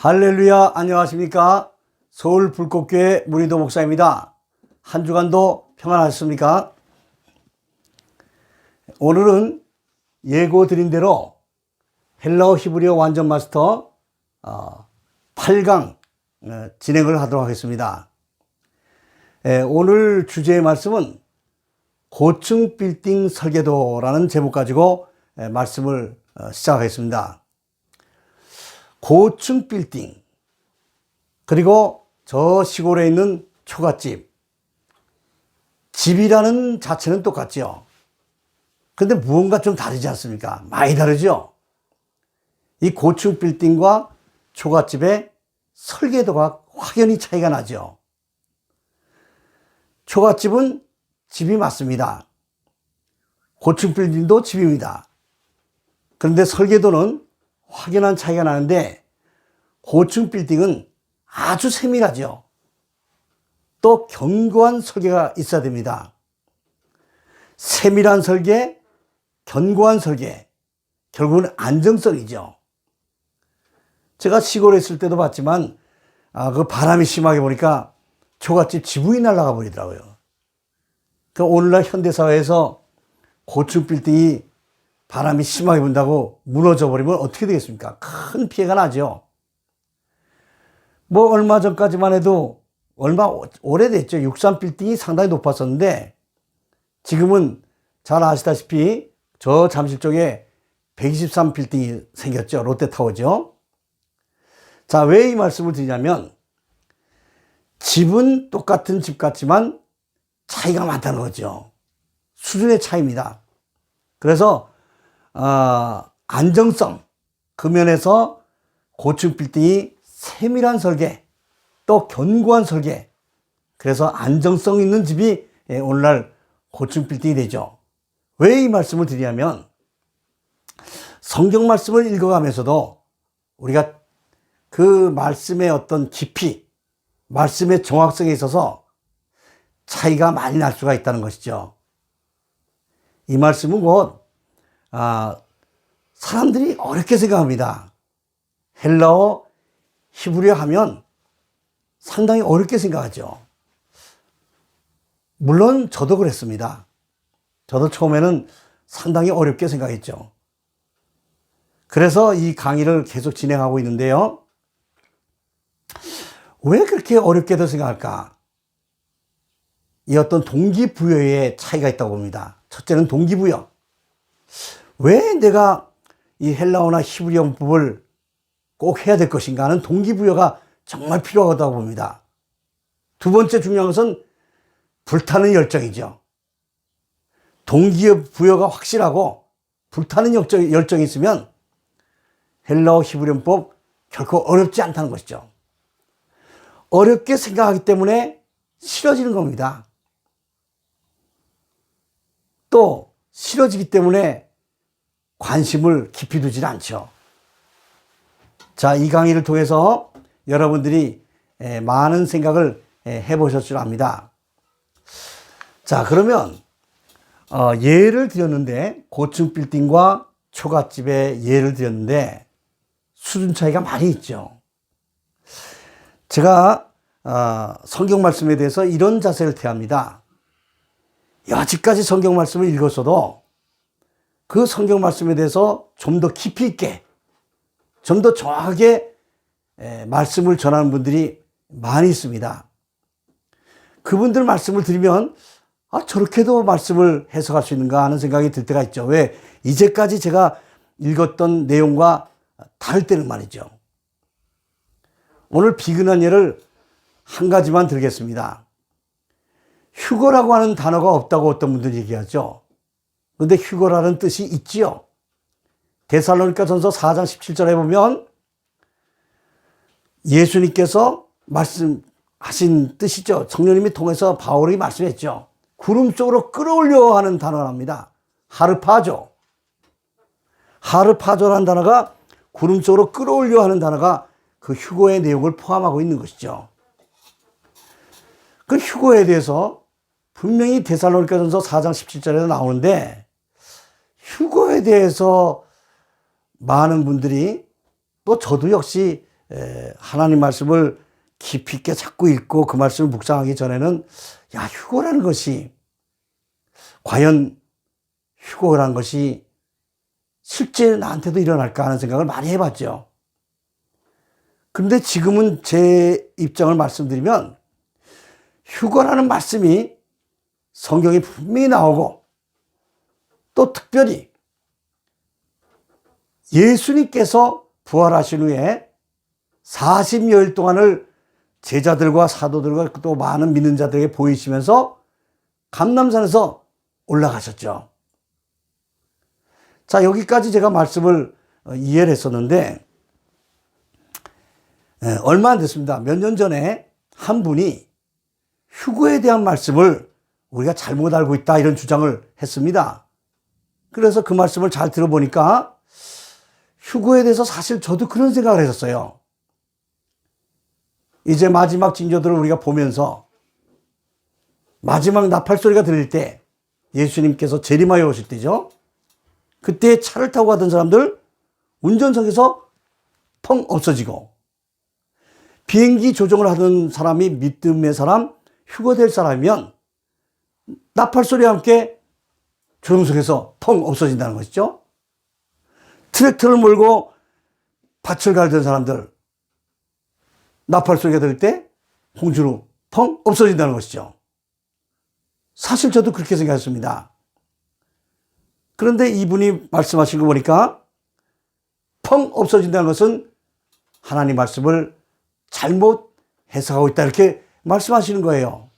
할렐루야, 안녕하십니까? 서울 불꽃교회 문희도 목사입니다. 한 주간도 평안하셨습니까? 오늘은 예고 드린 대로 헬라어 히브리어 완전 마스터 8강 진행을 하도록 하겠습니다. 오늘 주제의 말씀은 고층 빌딩 설계도라는 제목 가지고 말씀을 시작하겠습니다. 고층 빌딩, 그리고 저 시골에 있는 초가집, 집이라는 자체는 똑같죠. 근데 무언가 좀 다르지 않습니까? 많이 다르죠. 이 고층 빌딩과 초가집의 설계도가 확연히 차이가 나죠. 초가집은 집이 맞습니다. 고층 빌딩도 집입니다. 그런데 설계도는 확연한 차이가 나는데 고층 빌딩은 아주 세밀하죠. 또 견고한 설계가 있어야 됩니다. 세밀한 설계, 견고한 설계, 결국은 안정성이죠. 제가 시골에 있을 때도 봤지만 그 바람이 심하게 보니까 초가집 지붕이 날아가 버리더라고요. 그 오늘날 현대사회에서 고층 빌딩이 바람이 심하게 분다고 무너져 버리면 어떻게 되겠습니까? 큰 피해가 나죠. 뭐 얼마 전까지만 해도 얼마 오래됐죠. 63 빌딩이 상당히 높았었는데 지금은 잘 아시다시피 저 잠실 쪽에 123 빌딩이 생겼죠. 롯데타워죠. 자, 왜 이 말씀을 드리냐면 집은 똑같은 집 같지만 차이가 많다는 거죠. 수준의 차이입니다. 그래서 안정성, 그 면에서 고층 빌딩이 세밀한 설계, 또 견고한 설계, 그래서 안정성 있는 집이 오늘날 고층 빌딩이 되죠. 왜 이 말씀을 드리냐면 성경 말씀을 읽어가면서도 우리가 그 말씀의 어떤 깊이, 말씀의 정확성에 있어서 차이가 많이 날 수가 있다는 것이죠. 이 말씀은 곧 사람들이 어렵게 생각합니다. 헬라어, 히브리어 하면 상당히 어렵게 생각하죠. 물론 저도 그랬습니다. 저도 처음에는 상당히 어렵게 생각했죠. 그래서 이 강의를 계속 진행하고 있는데요. 왜 그렇게 어렵게도 생각할까? 이 어떤 동기부여의 차이가 있다고 봅니다. 첫째는 동기부여. 왜 내가 이 헬라어나 히브리 문법을 꼭 해야 될 것인가 하는 동기부여가 정말 필요하다고 봅니다. 두 번째 중요한 것은 불타는 열정이죠. 동기부여가 확실하고 불타는 열정이 있으면 헬라어 히브리 문법 결코 어렵지 않다는 것이죠. 어렵게 생각하기 때문에 싫어지는 겁니다. 또 싫어지기 때문에 관심을 깊이 두질 않죠. 자, 이 강의를 통해서 여러분들이 많은 생각을 해보셨을 줄 압니다. 자, 그러면 예를 드렸는데 고층 빌딩과 초가집의 예를 드렸는데 수준 차이가 많이 있죠. 제가 성경 말씀에 대해서 이런 자세를 택합니다. 여지까지 성경 말씀을 읽었어도 그 성경 말씀에 대해서 좀 더 깊이 있게, 좀 더 정확하게 말씀을 전하는 분들이 많이 있습니다. 그분들 말씀을 들으면 저렇게도 말씀을 해석할 수 있는가 하는 생각이 들 때가 있죠. 왜? 이제까지 제가 읽었던 내용과 다를 때는 말이죠. 오늘 비근한 예를 한 가지만 들겠습니다. 휴거라고 하는 단어가 없다고 어떤 분들이 얘기하죠. 그런데 휴거라는 뜻이 있지요. 데살로니가전서 4장 17절에 보면 예수님께서 말씀하신 뜻이죠. 성령님이 통해서 바울이 말씀했죠. 구름 속으로 끌어올려 하는 단어랍니다. 하르파조. 하르파조라는 단어가 구름 속으로 끌어올려 하는 단어가 그 휴거의 내용을 포함하고 있는 것이죠. 그 휴거에 대해서 분명히 데살로니가전서 4장 17절에도 나오는데 휴거에 대해서 많은 분들이 또 저도 역시 하나님 말씀을 깊이 있게 자꾸 읽고 그 말씀을 묵상하기 전에는 야, 휴거라는 것이 과연 휴거라는 것이 실제 나한테도 일어날까 하는 생각을 많이 해봤죠. 그런데 지금은 제 입장을 말씀드리면 휴거라는 말씀이 성경에 분명히 나오고 또 특별히 예수님께서 부활하신 후에 40여일 동안을 제자들과 사도들과 또 많은 믿는 자들에게 보이시면서 감람산에서 올라가셨죠. 자, 여기까지 제가 말씀을 이해를 했었는데 얼마 안 됐습니다. 몇 년 전에 한 분이 휴거에 대한 말씀을 우리가 잘못 알고 있다 이런 주장을 했습니다. 그래서 그 말씀을 잘 들어보니까 휴거에 대해서 사실 저도 그런 생각을 했었어요. 이제 마지막 징조들을 우리가 보면서 마지막 나팔 소리가 들릴 때 예수님께서 재림하여 오실 때죠. 그때 차를 타고 가던 사람들 운전석에서 펑 없어지고 비행기 조종을 하던 사람이 믿음의 사람, 휴거될 사람이면 나팔 소리와 함께 조종석에서 펑 없어진다는 것이죠. 트랙터를 몰고 밭을 갈던 사람들 나팔 소리가 들릴 때 공주로 펑 없어진다는 것이죠. 사실 저도 그렇게 생각했습니다. 그런데 이분이 말씀하신 거 보니까 펑 없어진다는 것은 하나님 말씀을 잘못 해석하고 있다 이렇게 말씀하시는 거예요.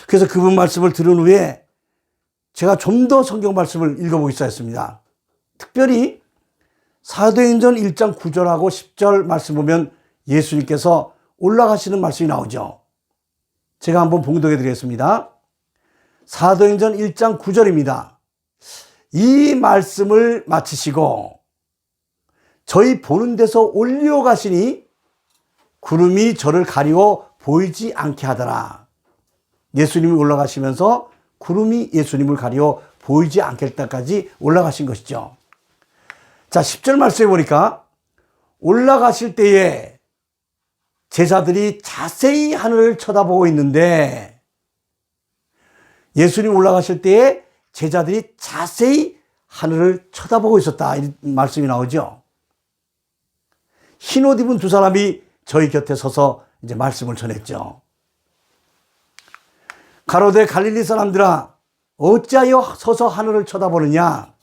그래서 그분 말씀을 들은 후에 제가 좀 더 성경 말씀을 읽어보기 시작했습니다. 특별히 사도행전 1장 9절하고 10절 말씀 보면 예수님께서 올라가시는 말씀이 나오죠. 제가 한번 봉독해 드리겠습니다. 사도행전 1장 9절입니다. 이 말씀을 마치시고 저희 보는 데서 올려가시니 구름이 저를 가리워 보이지 않게 하더라. 예수님이 올라가시면서 구름이 예수님을 가리워 보이지 않게 때까지 올라가신 것이죠. 자, 10절 말씀해 보니까 올라가실 때에 제자들이 자세히 하늘을 쳐다보고 있는데 예수님 올라가실 때에 제자들이 자세히 하늘을 쳐다보고 있었다. 이 말씀이 나오죠. 흰옷 입은 두 사람이 저희 곁에 서서 이제 말씀을 전했죠. 가로되 갈릴리 사람들아 어찌하여 서서 하늘을 쳐다보느냐.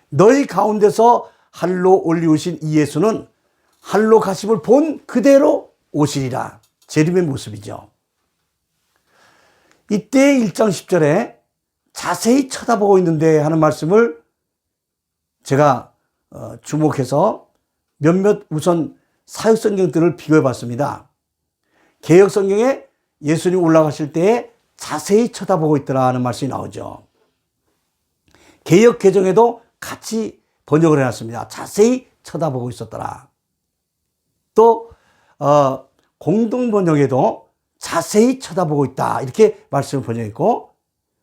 너희 가운데서 하늘로 올리우신 이 예수는 하늘로 가심을 본 그대로 오시리라. 재림의 모습이죠. 이때 1장 10절에 자세히 쳐다보고 있는데 하는 말씀을 제가 주목해서 몇몇 우선 사역성경들을 비교해 봤습니다. 개역성경에 예수님 올라가실 때에 자세히 쳐다보고 있더라 하는 말씀이 나오죠. 개역개정에도 같이 번역을 해놨습니다. 자세히 쳐다보고 있었더라. 또 공동번역에도 자세히 쳐다보고 있다 이렇게 말씀을 번역했고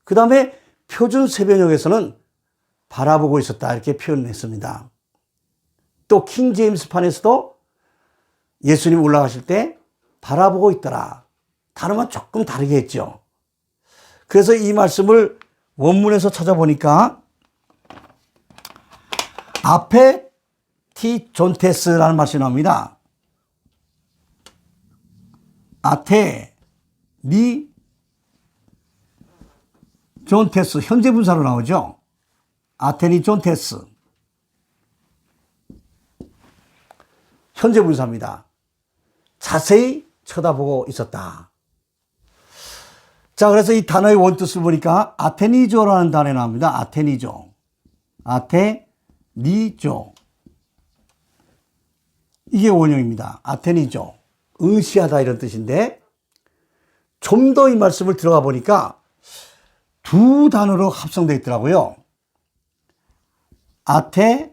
그 다음에 표준세번역에서는 바라보고 있었다 이렇게 표현했습니다. 또 킹제임스판에서도 예수님 올라가실 때 바라보고 있더라. 단어만 조금 다르게 했죠. 그래서 이 말씀을 원문에서 찾아보니까 앞에 티 존테스라는 말씀이 나옵니다. 아테 니 존테스 현재 분사로 나오죠. 아테니 존테스 현재 분사입니다. 자세히 쳐다보고 있었다. 자, 그래서 이 단어의 원뜻을 보니까 아테니조라는 단어가 나옵니다. 아테니조. 아테니조. 이게 원형입니다. 아테니조. 응시하다 이런 뜻인데 좀 더 이 말씀을 들어가 보니까 두 단어로 합성되어 있더라고요. 아테네스.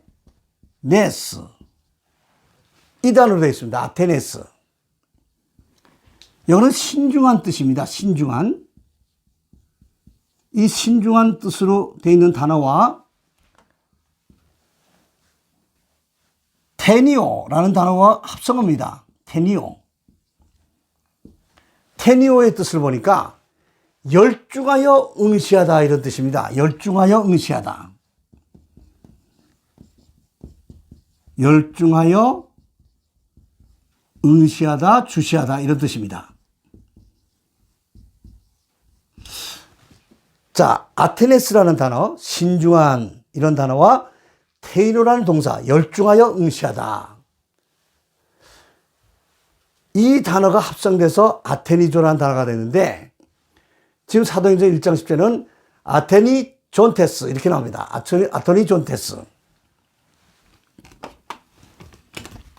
이 단어로 되어 있습니다. 아테네스. 이거는 신중한 뜻입니다. 신중한. 이 신중한 뜻으로 되어 있는 단어와 테니오라는 단어와 합성어입니다. 테니오. 테니오의 뜻을 보니까 열중하여 응시하다 이런 뜻입니다. 열중하여 응시하다. 열중하여 응시하다, 주시하다 이런 뜻입니다. 자, 아테네스라는 단어, 신중한 이런 단어와 테이노라는 동사, 열중하여 응시하다. 이 단어가 합성돼서 아테니조라는 단어가 되는데 지금 사도행전 1장 10절은 아테니 존테스 이렇게 나옵니다. 아토니 존테스.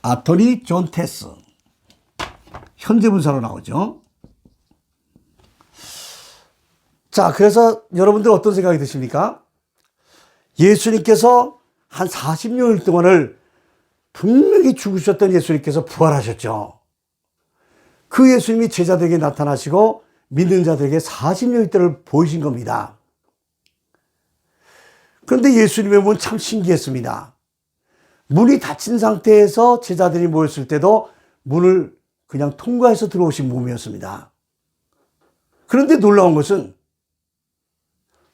아토니 존테스. 현재 분사로 나오죠. 자, 그래서 여러분들 어떤 생각이 드십니까? 예수님께서 한 40년 동안을 분명히 죽으셨던 예수님께서 부활하셨죠. 그 예수님이 제자들에게 나타나시고 믿는 자들에게 40년의 때를 보이신 겁니다. 그런데 예수님의 몸은 참 신기했습니다. 문이 닫힌 상태에서 제자들이 모였을 때도 문을 그냥 통과해서 들어오신 몸이었습니다. 그런데 놀라운 것은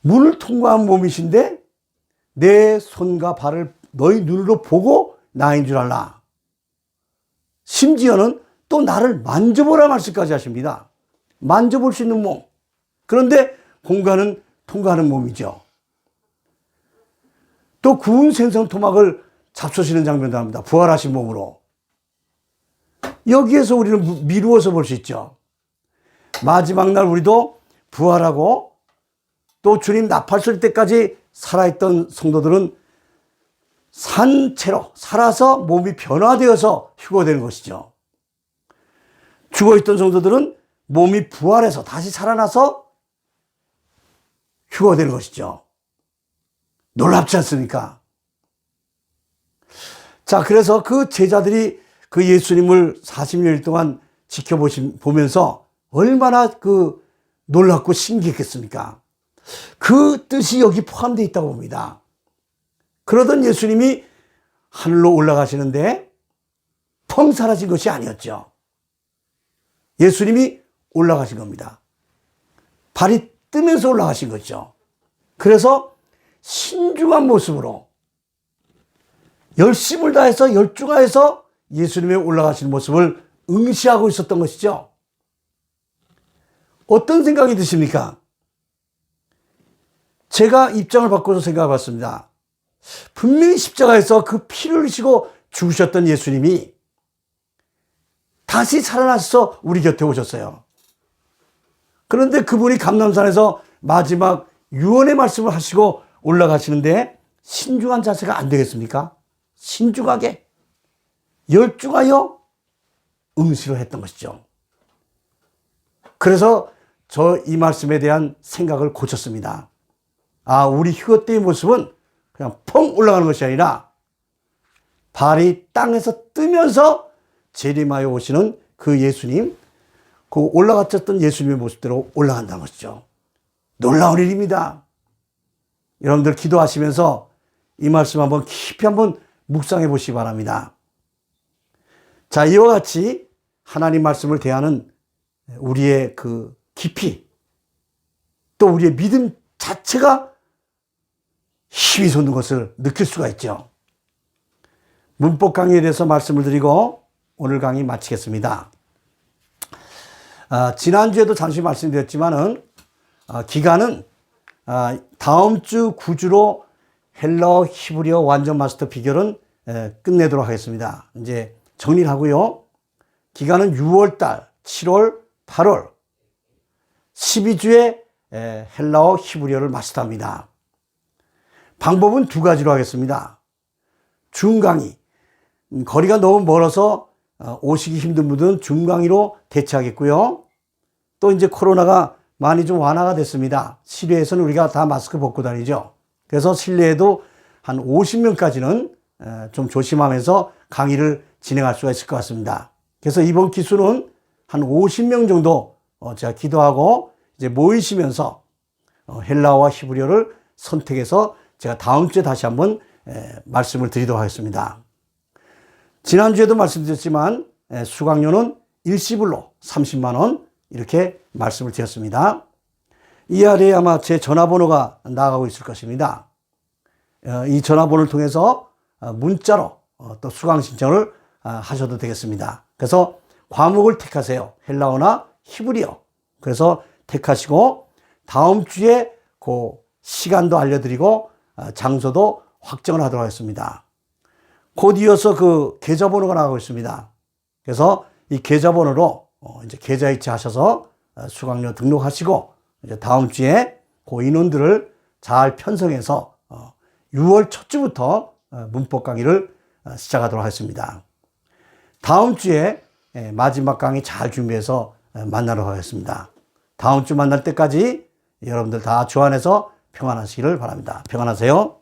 문을 통과한 몸이신데 내 손과 발을 너희 눈으로 보고 나인 줄 알라. 심지어는 또 나를 만져보라 말씀까지 하십니다. 만져볼 수 있는 몸. 그런데 공간은 통과하는 몸이죠. 또 구운 생선 토막을 잡수시는 장면도 합니다. 부활하신 몸으로. 여기에서 우리는 미루어서 볼 수 있죠. 마지막 날 우리도 부활하고 또 주님 나팔 때까지 살아있던 성도들은 산채로 살아서 몸이 변화되어서 휴거되는 것이죠. 죽어있던 성도들은 몸이 부활해서 다시 살아나서 휴거되는 것이죠. 놀랍지 않습니까? 자, 그래서 그 제자들이 그 예수님을 40년 동안 지켜보면서 얼마나 놀랍고 신기했겠습니까? 그 뜻이 여기 포함되어 있다고 봅니다. 그러던 예수님이 하늘로 올라가시는데 펑 사라진 것이 아니었죠. 예수님이 올라가신 겁니다. 발이 뜨면서 올라가신 거죠. 그래서 신중한 모습으로 열심을 다해서 열중하여서 예수님의 올라가시는 모습을 응시하고 있었던 것이죠. 어떤 생각이 드십니까? 제가 입장을 바꿔서 생각해 봤습니다. 분명히 십자가에서 그 피를 흘리시고 죽으셨던 예수님이 다시 살아나셔서 우리 곁에 오셨어요. 그런데 그분이 감람산에서 마지막 유언의 말씀을 하시고 올라가시는데 신중한 자세가 안 되겠습니까? 신중하게 열중하여 응시를 했던 것이죠. 그래서 저 이 말씀에 대한 생각을 고쳤습니다. 아, 우리 휴거 때의 모습은 그냥 펑 올라가는 것이 아니라 발이 땅에서 뜨면서 재림하여 오시는 그 예수님, 그 올라갔었던 예수님의 모습대로 올라간다는 것이죠. 놀라운 일입니다. 여러분들 기도하시면서 이 말씀 한번 깊이 한번 묵상해 보시기 바랍니다. 자, 이와 같이 하나님 말씀을 대하는 우리의 그 깊이, 또 우리의 믿음 자체가 힘이 솟는 것을 느낄 수가 있죠. 문법 강의에 대해서 말씀을 드리고 오늘 강의 마치겠습니다. 지난주에도 잠시 말씀드렸지만은 기간은 다음 주 9주로 헬라어 히브리어 완전 마스터 비결은 끝내도록 하겠습니다. 이제 정리를 하고요. 기간은 6월달, 7월, 8월 12주에 헬라어 히브리어를 마스터합니다. 방법은 두 가지로 하겠습니다. 줌 강의, 거리가 너무 멀어서 오시기 힘든 분들은 줌 강의로 대체하겠고요. 또 이제 코로나가 많이 좀 완화가 됐습니다. 실외에서는 우리가 다 마스크 벗고 다니죠. 그래서 실내에도 한 50명까지는 좀 조심하면서 강의를 진행할 수가 있을 것 같습니다. 그래서 이번 기수는 한 50명 정도 제가 기도하고 이제 모이시면서 헬라어와 히브리어를 선택해서 제가 다음 주에 다시 한번 말씀을 드리도록 하겠습니다. 지난주에도 말씀드렸지만 수강료는 일시불로 30만 원 이렇게 말씀을 드렸습니다. 이 아래에 아마 제 전화번호가 나가고 있을 것입니다. 이 전화번호를 통해서 문자로 또 수강 신청을 하셔도 되겠습니다. 그래서 과목을 택하세요. 헬라어나 히브리어. 그래서 택하시고 다음 주에 그 시간도 알려드리고 장소도 확정을 하도록 하겠습니다. 곧 이어서 그 계좌번호가 나가고 있습니다. 그래서 이 계좌번호로 이제 계좌 이체하셔서 수강료 등록하시고 이제 다음 주에 그 인원들을 잘 편성해서 6월 첫 주부터 문법 강의를 시작하도록 하겠습니다. 다음 주에 마지막 강의 잘 준비해서 만나러 가겠습니다. 다음 주 만날 때까지 여러분들 다 주 안에서 평안하시기를 바랍니다. 평안하세요.